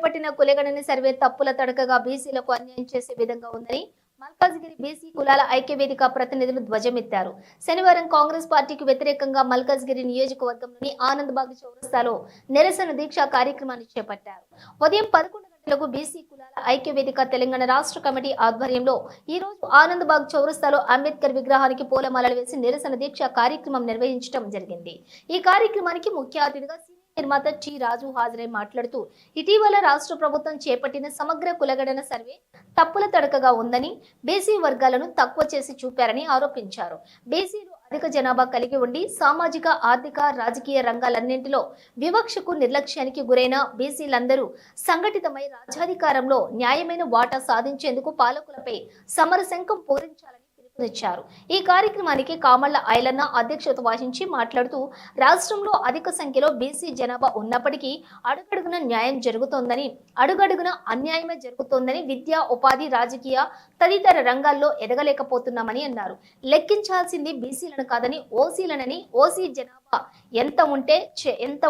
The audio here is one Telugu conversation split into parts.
చేపట్టిన కులగణన సర్వే తప్పుల తడకగా బీసీలకు అన్యాయం చేసే విధంగా ఉందని మల్కాజ్గిరి బీసీ కులాల ఐక్యవేదిక ప్రతినిధులు ధ్వజమెత్తారు. శనివారం కాంగ్రెస్ పార్టీకి వ్యతిరేకంగా మల్కాజ్గిరి నియోజకవర్గంలోని ఆనందబాగ్ చౌరస్తాలో నిరసన దీక్ష కార్యక్రమాన్ని చేపట్టారు. ఉదయం 11 గంటలకు బీసీ కులాల ఐక్యవేదిక తెలంగాణ రాష్ట్ర కమిటీ ఆధ్వర్యంలో ఈ రోజు ఆనందబాగ్ చౌరస్తాలో అంబేద్కర్ విగ్రహానికి పూలమాలలు వేసి నిరసన దీక్ష కార్యక్రమం నిర్వహించడం జరిగింది. ఈ కార్యక్రమానికి ముఖ్య అతిథిగా నిర్మాత టి రాజు హాజరై మాట్లాడుతూ ఇటీవల రాష్ట్ర ప్రభుత్వం చేపట్టిన సమగ్ర కులగణన సర్వే తప్పుల తడకగా ఉందని, బీసీ వర్గాలను తక్కువ చేసి చూపారని ఆరోపించారు. బీసీలు అధిక జనాభా కలిగి ఉండి సామాజిక, ఆర్థిక, రాజకీయ రంగాలన్నింటిలో వివక్షకు, నిర్లక్ష్యానికి గురైన బీసీలందరూ సంఘటితమై రాజ్యాధికారంలో న్యాయమైన వాటా సాధించేందుకు పాలకులపై సమరశంఖం పూరించాలని ఇచ్చారు. ఈ కార్యక్రమానికి కామళ్ల ఐలన్న అధ్యక్షత వహించి మాట్లాడుతూ రాష్ట్రంలో అధిక సంఖ్యలో బీసీ జనాభా ఉన్నప్పటికీ అడుగడుగున న్యాయం జరుగుతోందని, అడుగడుగున అన్యాయమే జరుగుతోందని, విద్య, ఉపాధి, రాజకీయ తదితర రంగాల్లో ఎదగలేకపోతున్నామని అన్నారు. లెక్కించాల్సింది బీసీలను కాదని ఓసీలనని, ఓసీ జనాభా ఎంత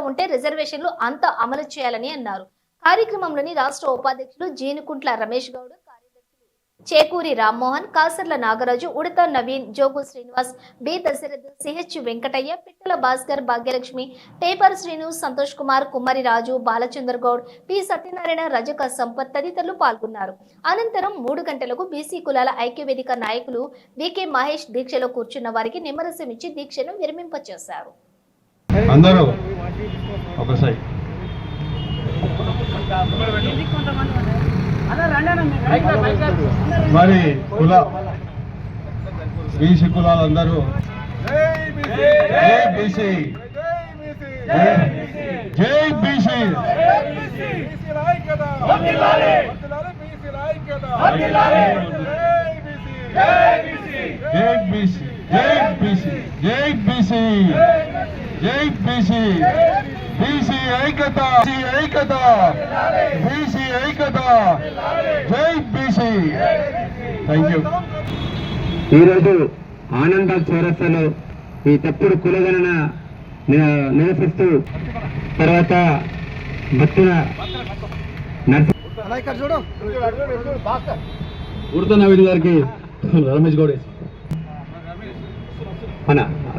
ఉంటే రిజర్వేషన్లు అంత అమలు చేయాలని అన్నారు. కార్యక్రమంలోని రాష్ట్ర ఉపాధ్యక్షులు జీనుకుంట్ల రమేష్ గౌడ్, చేకూరి రామ్మోహన్, కాసర్ల నాగరాజు, ఉడత నవీన్, జోగు శ్రీనివాస్, బి దశరథ్, సిహెచ్ వెంకటయ్య, పిట్టల భాస్కర్, భాగ్యలక్ష్మి, టేపర్ శ్రీను, సంతోష్ కుమార్, కుమ్మరి రాజు, బాలచందర్ గౌడ్, పి సత్యనారాయణ, రజక సంపత్ తదితరులు పాల్గొన్నారు. అనంతరం 3 గంటలకు బీసీ కులాల ఐక్యవేదిక నాయకులు వికే మహేష్ దీక్షలో కూర్చున్న వారికి నిమ్మరసం ఇచ్చి దీక్షను విరమింపచేశారు. మరి బీసీ కులాలందరూ జై బీసీ, జై బీసీ, జై బీసీ, జై బీసీ, జై బీసీ, జై బీసీ, బీసీ ఐక్యత, ఐక్యత, బీసీ ఐక్యత, జై బీసీ. Thank you. ఈరోజు ఆనందబాగ్ చౌరస్తాలో ఈ తప్పుడు కులగణన నిరసిస్తూ తర్వాత భక్తుల ఉడత నవీన్ గారికి,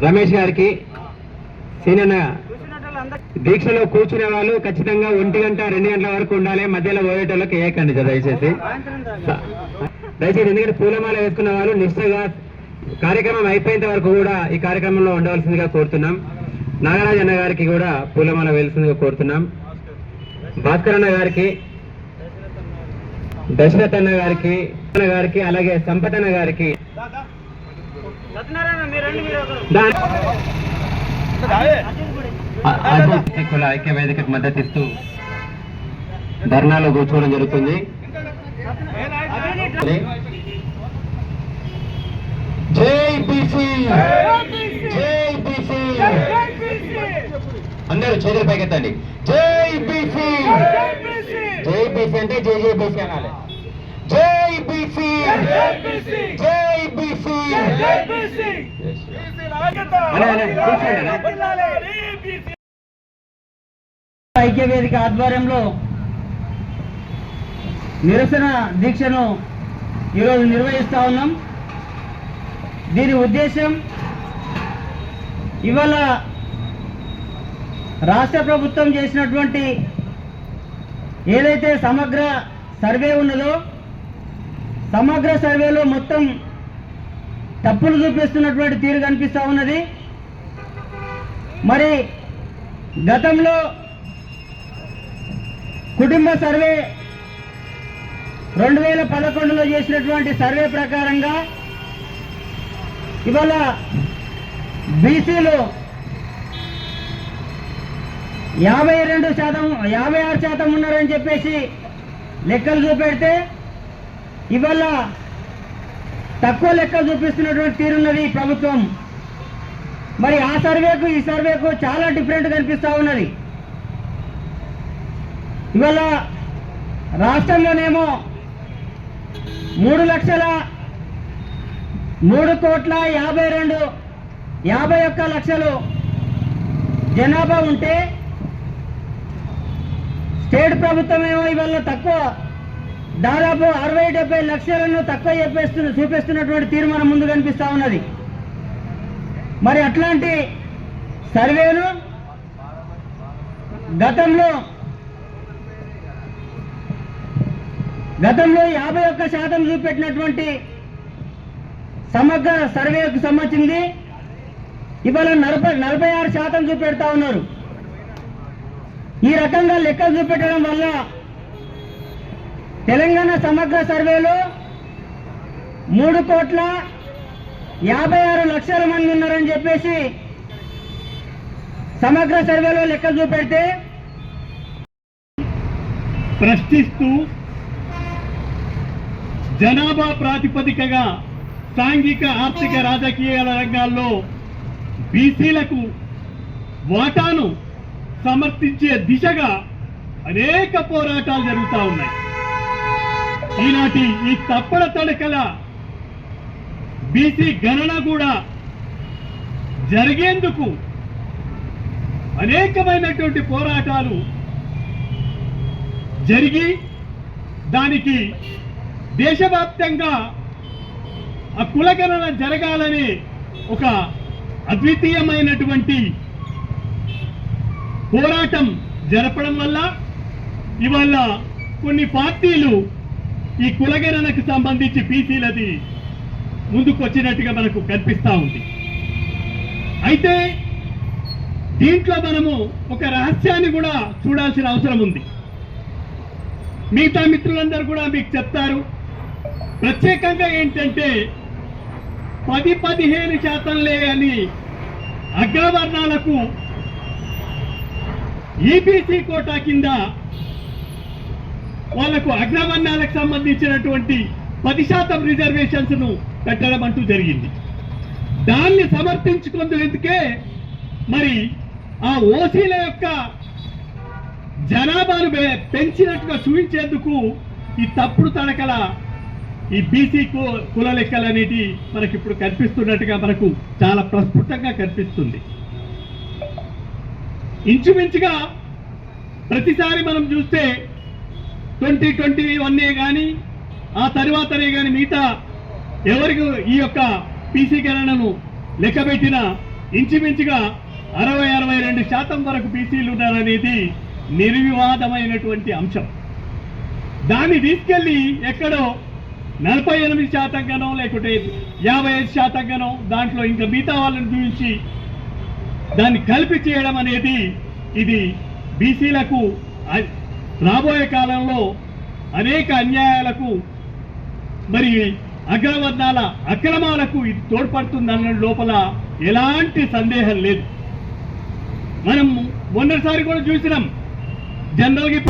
రమేష్ గారికి, సీనన్న దీక్షలో కూర్చునే వాళ్ళు ఖచ్చితంగా 1 గంట 2 గంటల వరకు ఉండాలి. మధ్యలో పోయేటోళ్ళకి ఏకండి దయచేసి, ఎందుకంటే పూలమాల వేసుకున్న వాళ్ళు నిష్ఠగా కార్యక్రమం అయిపోయేంత వరకు కూడా ఈ కార్యక్రమంలో ఉండవలసిందిగా కోరుతున్నాం. నాగరాజ్ అన్న గారికి కూడా పూలమాల వేయాల్సిందిగా కోరుతున్నాం. భాస్కర్ అన్న గారికి, దశరథ్ అన్న గారికి అలాగే సంపత్ అన్న గారికి కుల ఐక్య వేదికకు మద్దతు ఇస్తూ ధర్నాలో కూర్చోవడం జరుగుతుంది. జై బీసీ, జై బీసీ, అందరూ చేతులు పైకెత్తండి. జై బీసీ, జై బీసీ అంటే జై జై బీసీ అనాలి. జై బీసీ, జై బీసీ, ఐక్య వేదిక ఆధ్వర్యంలో నిరసన దీక్షను ఈరోజు నిర్వహిస్తా ఉన్నాం. దీని ఉద్దేశం ఇవాళ రాష్ట్ర ప్రభుత్వం చేసినటువంటి ఏదైతే సమగ్ర సర్వే ఉన్నదో, సమగ్ర సర్వేలో మొత్తం తప్పులు చూపిస్తున్నటువంటి తీరు కనిపిస్తూ ఉన్నది. మరి గతంలో కుటుంబ సర్వే 2011లో చేసినటువంటి సర్వే ప్రకారంగా ఇవాళ బీసీలు 56% ఉన్నారని చెప్పేసి లెక్కలు చూపెడితే ఇవాళ తక్కువ లెక్కలు చూపిస్తున్నటువంటి తీరున్నది ప్రభుత్వం. మరి ఆ సర్వేకు ఈ సర్వేకు చాలా డిఫరెంట్ కనిపిస్తూ ఉన్నది. ఇవాళ రాష్ట్రంలోనేమో 3,03,51,00,000 జనాభా ఉంటే స్టేట్ ప్రభుత్వం ఏమో ఇవాళ తక్కువ దాదాపు 60-70 లక్షలను తక్కువ చూపిస్తున్నటువంటి తీరు మన ముందు కనిపిస్తా ఉన్నది. మరి అట్లాంటి సర్వేను గతంలో 51% చూపెట్టినటువంటి సమగ్ర సర్వేకు సంబంధించింది ఇవాళ 46% చూపెడతా ఉన్నారు. ఈ రకంగా లెక్కలు చూపెట్టడం వల్ల తెలంగాణ సమగ్ర సర్వేలో 3,56,00,000 మంది ఉన్నారని చెప్పేసి సమగ్ర సర్వేలో లెక్కలు చూపెడితే ప్రశ్నిస్తూ జనాభా ప్రాతిపదికగా సాంఘిక ఆర్థిక రాజకీయాల రంగాల్లో బీసీలకు వాటాను సమర్థించే దిశగా అనేక పోరాటాలు జరుగుతూ ఉన్నాయి. ఈనాటి ఈ తప్పడ తడకల బీసీ గణన కూడా జరిగేందుకు అనేకమైనటువంటి పోరాటాలు జరిగి దానికి దేశవ్యాప్తంగా ఆ కులగణన జరగాలని ఒక అద్వితీయమైనటువంటి పోరాటం జరపడం వల్ల ఇవాళ కొన్ని పార్టీలు ఈ కులగణనకు సంబంధించి బీసీలది ముందుకొచ్చినట్టుగా మనకు కనిపిస్తా ఉంది. అయితే దీంట్లో మనము ఒక రహస్యాన్ని కూడా చూడాల్సిన అవసరం ఉంది. మిగతా మిత్రులందరూ కూడా మీకు చెప్తారు. ప్రత్యేకంగా ఏంటంటే 10-15% అని అగ్రవర్ణాలకు ఈబీసీ కోటా కింద వాళ్లకు అగ్రవర్ణాలకు సంబంధించినటువంటి 10% రిజర్వేషన్స్ ను పెట్టడం అంటూ జరిగింది. దాన్ని సమర్థించుకునేందుకే మరి ఆ ఓసీల యొక్క జనాభాను పెంచినట్టుగా చూపించేందుకు ఈ తప్పుడు తడకల ఈ బీసీ కుల లెక్కలు అనేది మనకి ఇప్పుడు కనిపిస్తున్నట్టుగా మనకు చాలా ప్రస్ఫుటంగా కనిపిస్తుంది. ఇంచుమించుగా ప్రతిసారి మనం చూస్తే 2021 కానీ ఆ తర్వాతనే కానీ మిగతా ఎవరికి ఈ యొక్క బీసీ గణనను లెక్కబెట్టిన ఇంచుమించుగా 60-62% వరకు బీసీలు ఉన్నారనేది నిర్వివాదమైనటువంటి అంశం. దాన్ని తీసుకెళ్లి ఎక్కడో 48% గానో లేకుంటే 55% గానో దాంట్లో ఇంకా మిగతా వాళ్ళని చూపించి దాన్ని కలిపి చేయడం అనేది ఇది బీసీలకు రాబోయే కాలంలో అనేక అన్యాయాలకు మరి అగ్రవర్ణాల అక్రమాలకు ఇది తోడ్పడుతుందన్న లోపల ఎలాంటి సందేహం లేదు. మనం మొన్నటిసారి కూడా చూసినాం. జనరల్గా